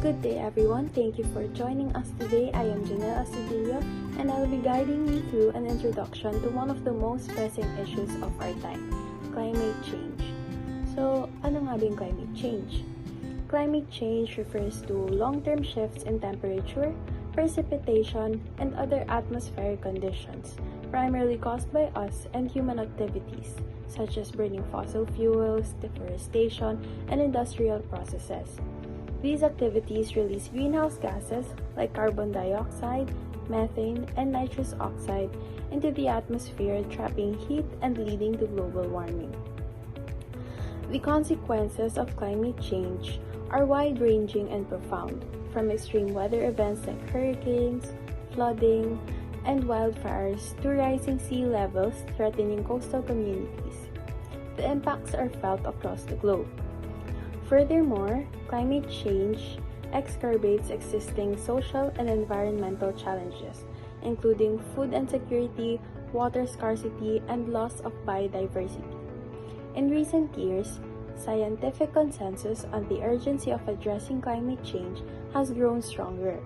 Good day everyone, thank you for joining us today. I am Janelle Astudillo and I will be guiding you through an introduction to one of the most pressing issues of our time, climate change. So, ano nga ba yung climate change? Climate change refers to long-term shifts in temperature, precipitation, and other atmospheric conditions, primarily caused by us and human activities, such as burning fossil fuels, deforestation, and industrial processes. These activities release greenhouse gases like carbon dioxide, methane, and nitrous oxide into the atmosphere, trapping heat and leading to global warming. The consequences of climate change are wide-ranging and profound, from extreme weather events like hurricanes, flooding, and wildfires to rising sea levels threatening coastal communities. The impacts are felt across the globe. Furthermore, climate change exacerbates existing social and environmental challenges, including food insecurity, water scarcity, and loss of biodiversity. In recent years, scientific consensus on the urgency of addressing climate change has grown stronger.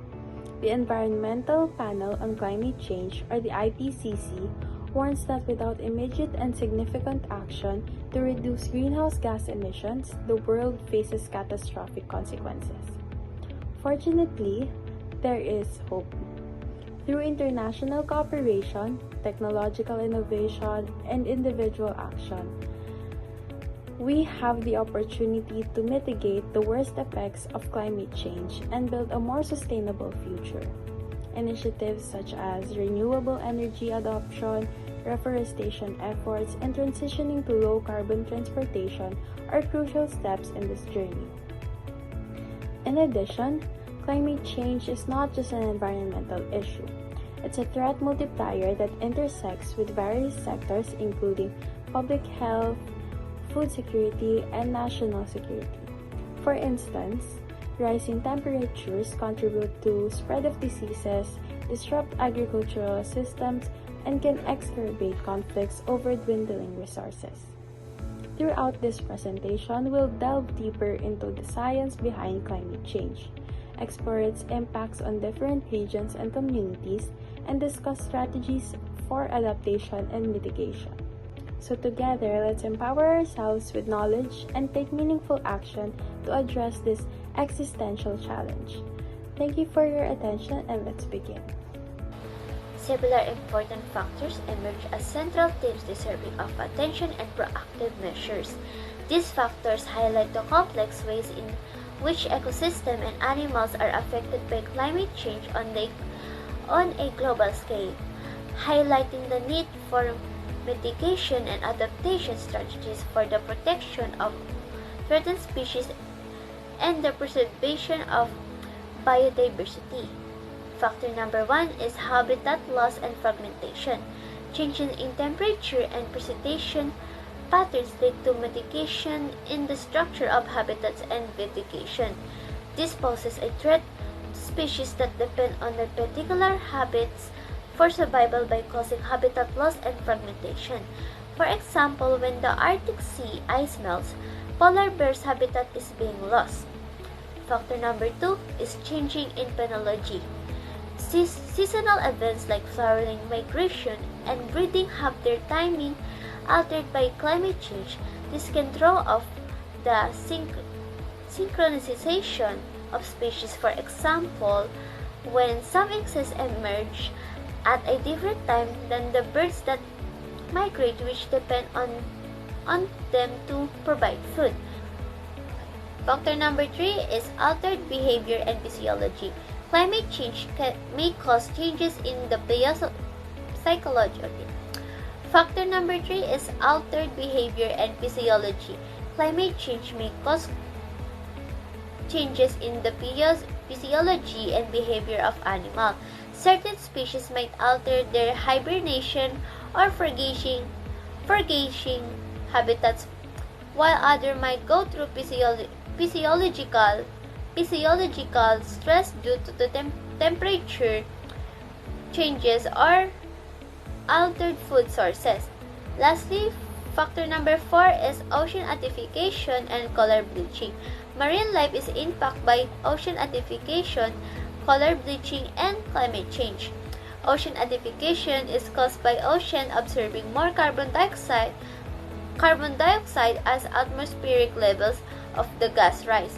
The Environmental Panel on Climate Change, or the IPCC, warns that without immediate and significant action to reduce greenhouse gas emissions, the world faces catastrophic consequences. Fortunately, there is hope. Through international cooperation, technological innovation, and individual action, we have the opportunity to mitigate the worst effects of climate change and build a more sustainable future. Initiatives such as renewable energy adoption, reforestation efforts, and transitioning to low-carbon transportation are crucial steps in this journey. In addition, climate change is not just an environmental issue. It's a threat multiplier that intersects with various sectors including public health, food security, and national security. For instance, rising temperatures contribute to spread of diseases, disrupt agricultural systems, and can exacerbate conflicts over dwindling resources. Throughout this presentation, we'll delve deeper into the science behind climate change, explore its impacts on different regions and communities, and discuss strategies for adaptation and mitigation. So together, let's empower ourselves with knowledge and take meaningful action to address this existential challenge. Thank you for your attention and let's begin. Several important factors emerge as central themes deserving of attention and proactive measures. These factors highlight the complex ways in which ecosystems and animals are affected by climate change on a global scale, highlighting the need for mitigation and adaptation strategies for the protection of threatened species and the preservation of biodiversity. Factor number 1 is habitat loss and fragmentation. Changes in temperature and precipitation patterns lead to modification in the structure of habitats and vegetation. This poses a threat to species that depend on their particular habits for survival by causing habitat loss and fragmentation. For example, when the Arctic Sea ice melts, polar bears' habitat is being lost. Factor number 2 is changing in phenology. Seasonal events like flowering, migration, and breeding have their timing altered by climate change. This can throw off the synchronization of species. For example, when some insects emerge at a different time than the birds that migrate, which depend on them to provide food. Factor number 3 is altered behavior and physiology. Climate change may cause changes in the psychology. Factor number 3 is altered behavior and physiology. Climate change may cause changes in the physiology and behavior of animals. Certain species might alter their hibernation or foraging habitats, while others might go through physiological stress due to the temperature changes or altered food sources. Lastly, factor number 4 is ocean acidification and color bleaching. Marine life is impacted by ocean acidification, color bleaching, and climate change. Ocean acidification is caused by ocean absorbing more carbon dioxide as atmospheric levels of the gas rise.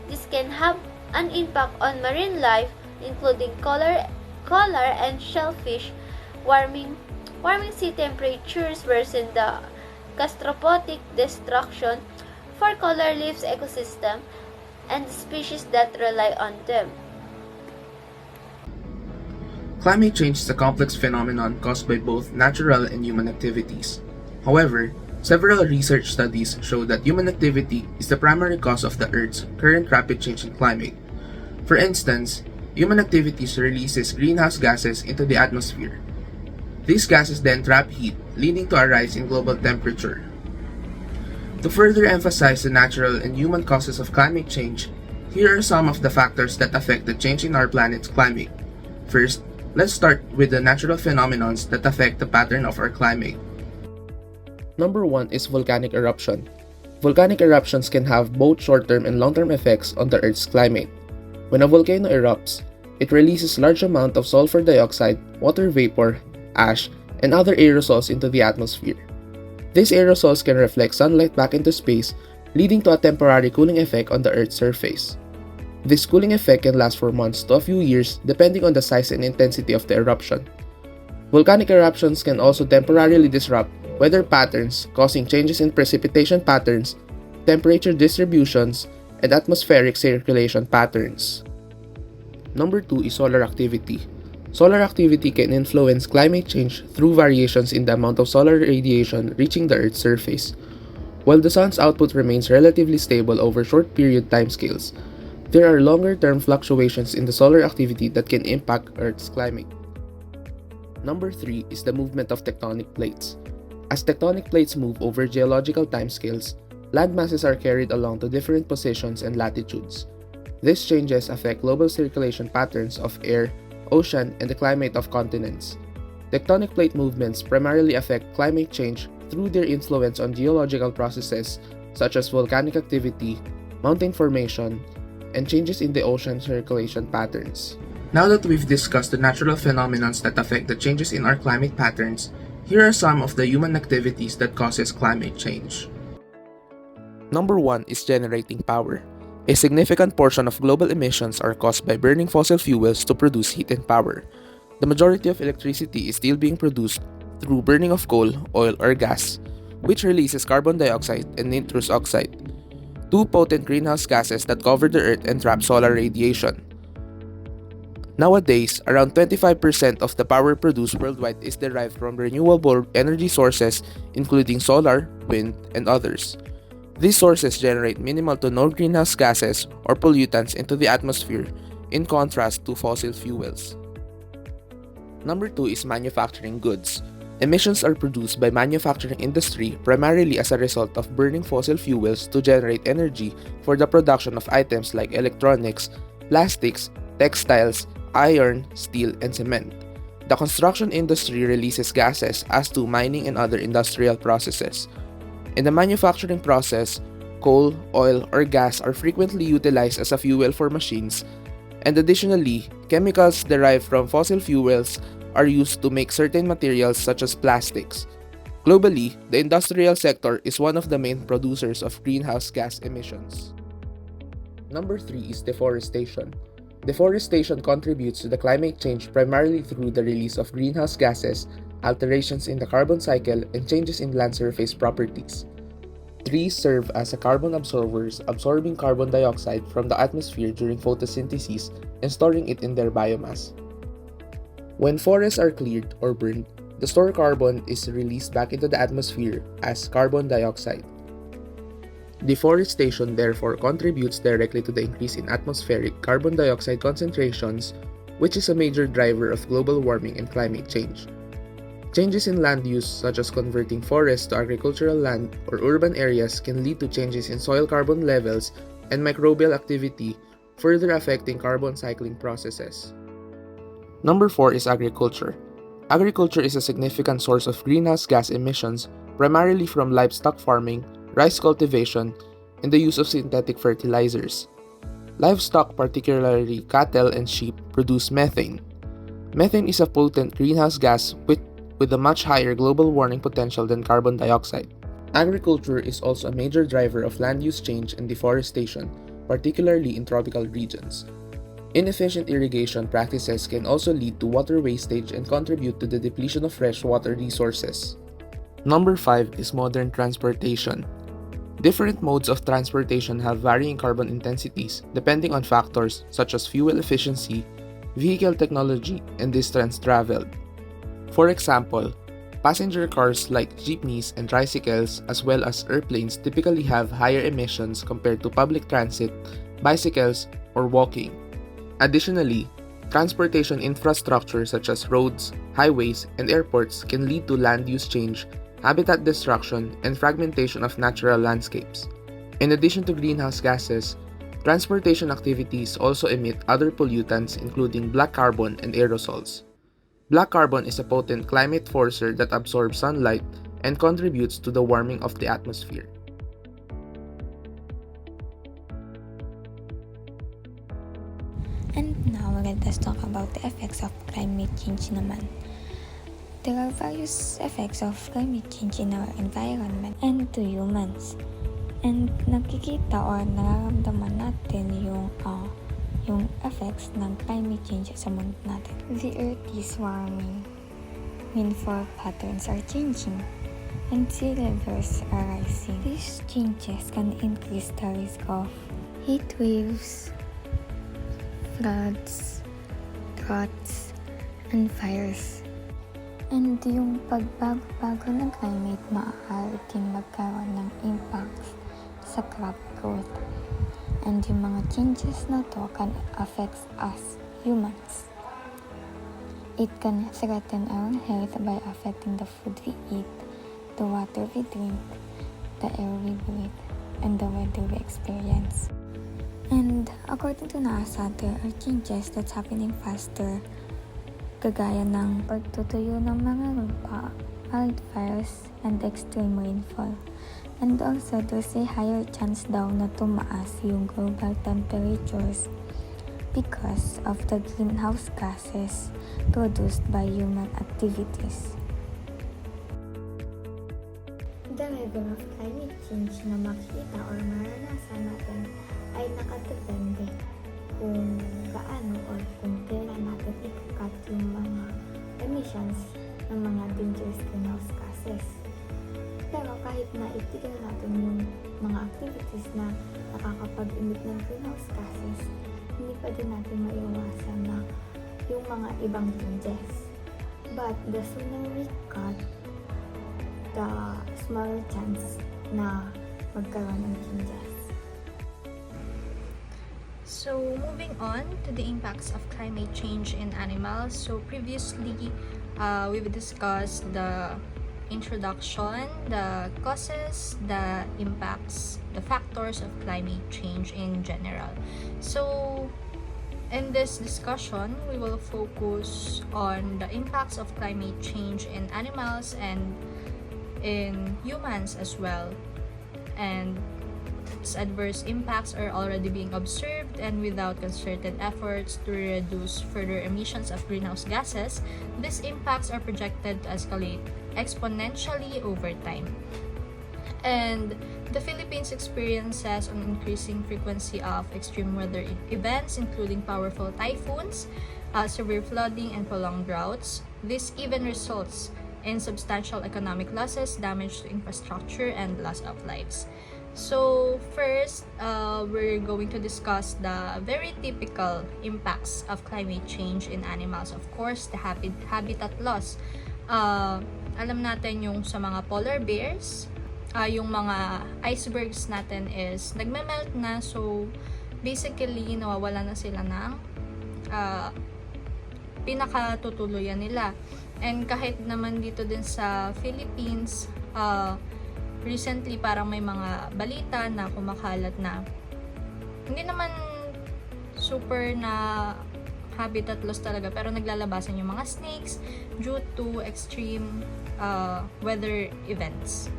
This can have an impact on marine life, including coral and shellfish. Warming sea temperatures worsen the catastrophic destruction for coral reefs ecosystem and the species that rely on them. Climate change is a complex phenomenon caused by both natural and human activities. However, several research studies show that human activity is the primary cause of the Earth's current rapid change in climate. For instance, human activities releases greenhouse gases into the atmosphere. These gases then trap heat, leading to a rise in global temperature. To further emphasize the natural and human causes of climate change, here are some of the factors that affect the change in our planet's climate. First, let's start with the natural phenomena that affect the pattern of our climate. Number 1 is volcanic eruption. Volcanic eruptions can have both short-term and long-term effects on the Earth's climate. When a volcano erupts, it releases large amount of sulfur dioxide, water vapor, ash, and other aerosols into the atmosphere. These aerosols can reflect sunlight back into space, leading to a temporary cooling effect on the Earth's surface. This cooling effect can last for months to a few years depending on the size and intensity of the eruption. Volcanic eruptions can also temporarily disrupt weather patterns, causing changes in precipitation patterns, temperature distributions, and atmospheric circulation patterns. Number 2 is solar activity. Solar activity can influence climate change through variations in the amount of solar radiation reaching the Earth's surface. While the sun's output remains relatively stable over short period timescales, there are longer-term fluctuations in the solar activity that can impact Earth's climate. Number 3 is the movement of tectonic plates. As tectonic plates move over geological timescales, land masses are carried along to different positions and latitudes. These changes affect global circulation patterns of air, ocean, and the climate of continents. Tectonic plate movements primarily affect climate change through their influence on geological processes such as volcanic activity, mountain formation, and changes in the ocean circulation patterns. Now that we've discussed the natural phenomena that affect the changes in our climate patterns, here are some of the human activities that causes climate change. Number 1 is generating power. A significant portion of global emissions are caused by burning fossil fuels to produce heat and power. The majority of electricity is still being produced through burning of coal, oil, or gas, which releases carbon dioxide and nitrous oxide, two potent greenhouse gases that cover the Earth and trap solar radiation. Nowadays, around 25% of the power produced worldwide is derived from renewable energy sources, including solar, wind, and others. These sources generate minimal to no greenhouse gases or pollutants into the atmosphere, in contrast to fossil fuels. Number 2 is manufacturing goods. Emissions are produced by manufacturing industry primarily as a result of burning fossil fuels to generate energy for the production of items like electronics, plastics, textiles, iron, steel, and cement. The construction industry releases gases as do mining and other industrial processes. In the manufacturing process, coal, oil, or gas are frequently utilized as a fuel for machines, and additionally, chemicals derived from fossil fuels are used to make certain materials such as plastics. Globally, the industrial sector is one of the main producers of greenhouse gas emissions. Number 3 is deforestation. Deforestation contributes to the climate change primarily through the release of greenhouse gases, alterations in the carbon cycle, and changes in land surface properties. Trees serve as a carbon absorbers, absorbing carbon dioxide from the atmosphere during photosynthesis and storing it in their biomass. When forests are cleared or burned, the stored carbon is released back into the atmosphere as carbon dioxide. Deforestation therefore contributes directly to the increase in atmospheric carbon dioxide concentrations, which is a major driver of global warming and climate change. Changes in land use, such as converting forests to agricultural land or urban areas, can lead to changes in soil carbon levels and microbial activity, further affecting carbon cycling processes. Number 4 is agriculture. Agriculture is a significant source of greenhouse gas emissions, primarily from livestock farming, rice cultivation, and the use of synthetic fertilizers. Livestock, particularly cattle and sheep, produce methane. Methane is a potent greenhouse gas with a much higher global warming potential than carbon dioxide. Agriculture is also a major driver of land use change and deforestation, particularly in tropical regions. Inefficient irrigation practices can also lead to water wastage and contribute to the depletion of freshwater resources. Number 5 is modern transportation. Different modes of transportation have varying carbon intensities depending on factors such as fuel efficiency, vehicle technology, and distance traveled. For example, passenger cars like jeepneys and tricycles as well as airplanes typically have higher emissions compared to public transit, bicycles, or walking. Additionally, transportation infrastructure such as roads, highways, and airports can lead to land use change, habitat destruction, and fragmentation of natural landscapes. In addition to greenhouse gases, transportation activities also emit other pollutants including black carbon and aerosols. Black carbon is a potent climate forcer that absorbs sunlight and contributes to the warming of the atmosphere. And now let us talk about the effects of climate change naman. There are various effects of climate change in our environment and to humans. And nakikita or nararamdaman natin yung effects ng climate change sa mundo natin. The earth is warming, rainfall patterns are changing, and sea levels are rising. These changes can increase the risk of heat waves, floods, droughts, and fires. And yung pagbago ng climate maaari din magkaroon ng impacts sa crop growth. And yung mga changes na to can affect us, humans. It can threaten our health by affecting the food we eat, the water we drink, the air we breathe, and the weather we experience. And according to NASA, there are changes that's happening faster, kagaya ng pagtutuyo ng mga lupa, wildfires, and extreme rainfall. And also, there's a higher chance daw na tumaas yung global temperatures because of the greenhouse gases produced by human activities. The level of climate change na makita or maranasan natin ay nakadepende kung gaano or kung kailan natin i-cut yung mga emissions ng mga dangerous greenhouse gases. Pero kahit na itigil natin yung mga activities na nakakapag-emit ng greenhouse gases, hindi pa din natin maiwasan na yung mga ibang changes. But the sooner we cut, the smaller chance na magkaroon ng changes. So moving on to the impacts of climate change in animals. So previously, we've discussed the introduction, the causes, the impacts, the factors of climate change in general. So in this discussion, we will focus on the impacts of climate change in animals and in humans as well. And its adverse impacts are already being observed, and without concerted efforts to reduce further emissions of greenhouse gases, these impacts are projected to escalate exponentially over time. And the Philippines experiences an increasing frequency of extreme weather events, including powerful typhoons, severe flooding, and prolonged droughts. This even results in substantial economic losses, damage to infrastructure, and loss of lives. So first, we're going to discuss the very typical impacts of climate change in animals. Of course, the habitat loss. Alam natin yung sa mga polar bears, yung mga icebergs natin is nagme-melt na, so basically nawawala na sila ng pinakatutuluyan nila. And kahit naman dito din sa Philippines, recently parang may mga balita na kumakalat na hindi naman super na habitat loss talaga, pero naglalabasan yung mga snakes due to extreme weather events.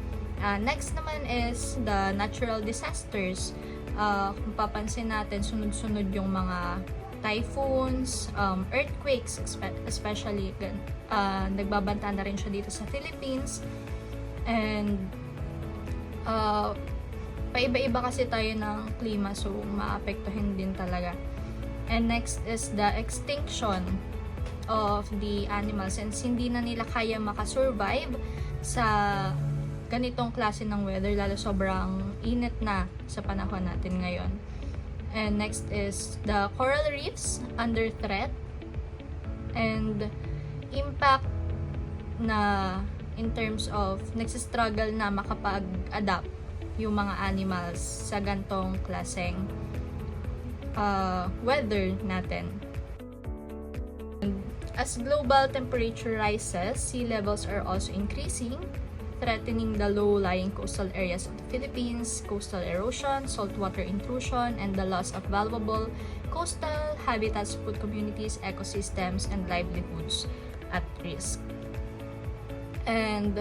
Next naman is the natural disasters. Kung papansin natin, sunod-sunod yung mga typhoons, earthquakes, especially nagbabanta na rin siya dito sa Philippines. And paiba-iba kasi tayo ng klima, so maapektuhin din talaga. And next is the extinction of the animals, since hindi na nila kaya makasurvive sa ganitong klase ng weather, lalo sobrang init na sa panahon natin ngayon. And next is the coral reefs under threat, and impact na in terms of nagsistruggle na makapag-adapt yung mga animals sa gantong klaseng weather natin. And as global temperature rises, sea levels are also increasing, threatening the low-lying coastal areas of the Philippines. Coastal erosion, saltwater intrusion, and the loss of valuable coastal habitats put communities, ecosystems, and livelihoods at risk. And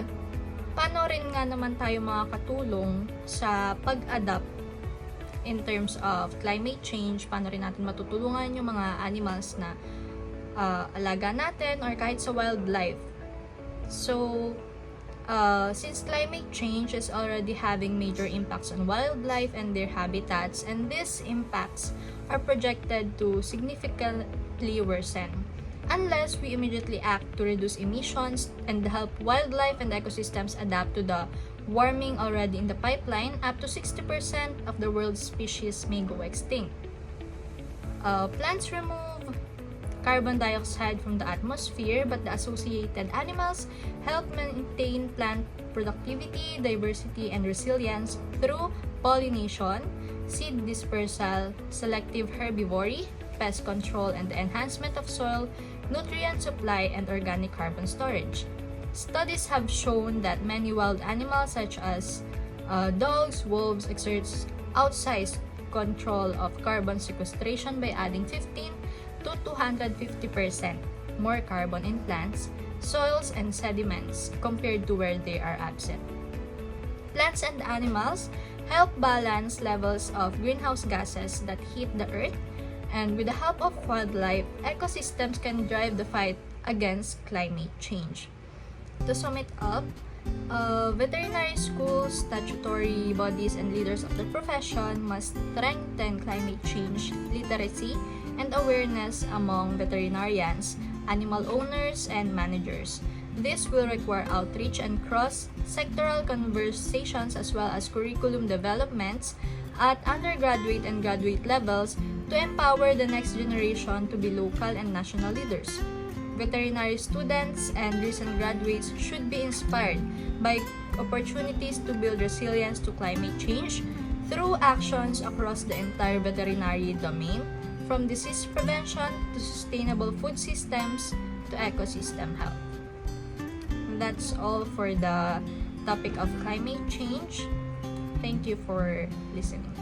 paano rin nga naman tayo makakatulong sa pag-adapt in terms of climate change? Paano rin natin matutulungan yung mga animals na alaga natin or kahit sa wildlife? So, since climate change is already having major impacts on wildlife and their habitats, and these impacts are projected to significantly worsen unless we immediately act to reduce emissions and help wildlife and ecosystems adapt to the warming already in the pipeline. Up to 60% of the world's species may go extinct. Plants remove carbon dioxide from the atmosphere, but the associated animals help maintain plant productivity, diversity, and resilience through pollination, seed dispersal, selective herbivory, pest control, and the enhancement of soil, nutrient supply, and organic carbon storage. Studies have shown that many wild animals such as dogs, wolves exerts outsized control of carbon sequestration by adding 15 to 250% more carbon in plants, soils, and sediments compared to where they are absent. Plants and animals help balance levels of greenhouse gases that heat the earth, and with the help of wildlife, ecosystems can drive the fight against climate change. To sum it up, veterinary schools, statutory bodies, and leaders of the profession must strengthen climate change literacy and awareness among veterinarians, animal owners, and managers. This will require outreach and cross-sectoral conversations as well as curriculum developments at undergraduate and graduate levels to empower the next generation to be local and national leaders. Veterinary students and recent graduates should be inspired by opportunities to build resilience to climate change through actions across the entire veterinary domain, from disease prevention to sustainable food systems to ecosystem health. That's all for the topic of climate change. Thank you for listening.